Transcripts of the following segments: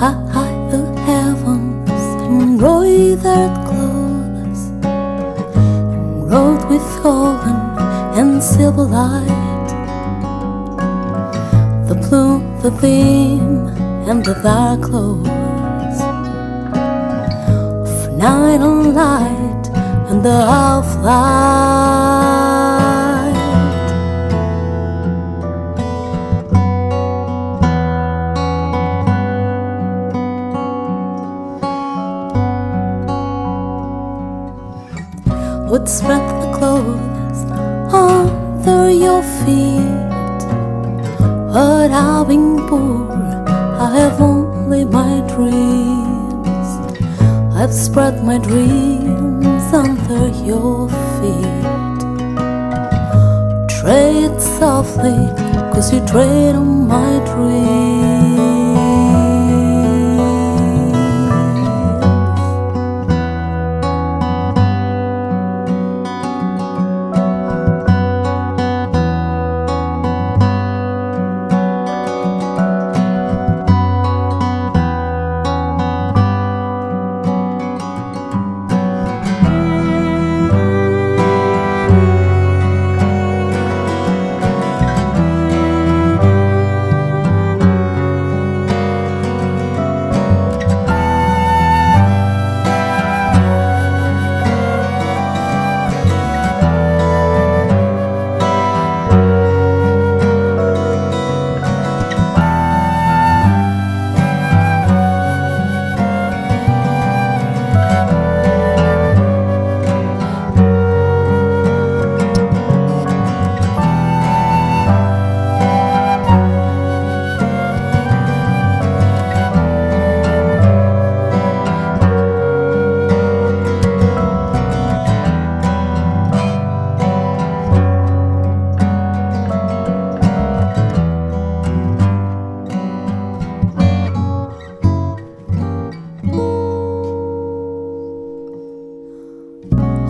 high the heavens, embroidered clothes, wrought with golden and silver light, the blue, the dim, and the dark clothes of night and light and the half-light. Would spread the clothes under your feet, but I've been poor, I have only my dreams. I've spread my dreams under your feet. Tread softly, 'cause you tread on my dreams.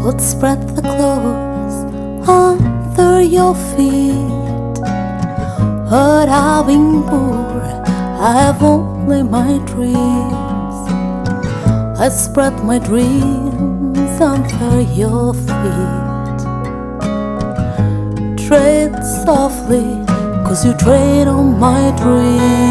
Would spread the clothes under your feet, but I've been poor, I have only my dreams. I spread my dreams under your feet. Tread softly, 'cause you tread on my dreams.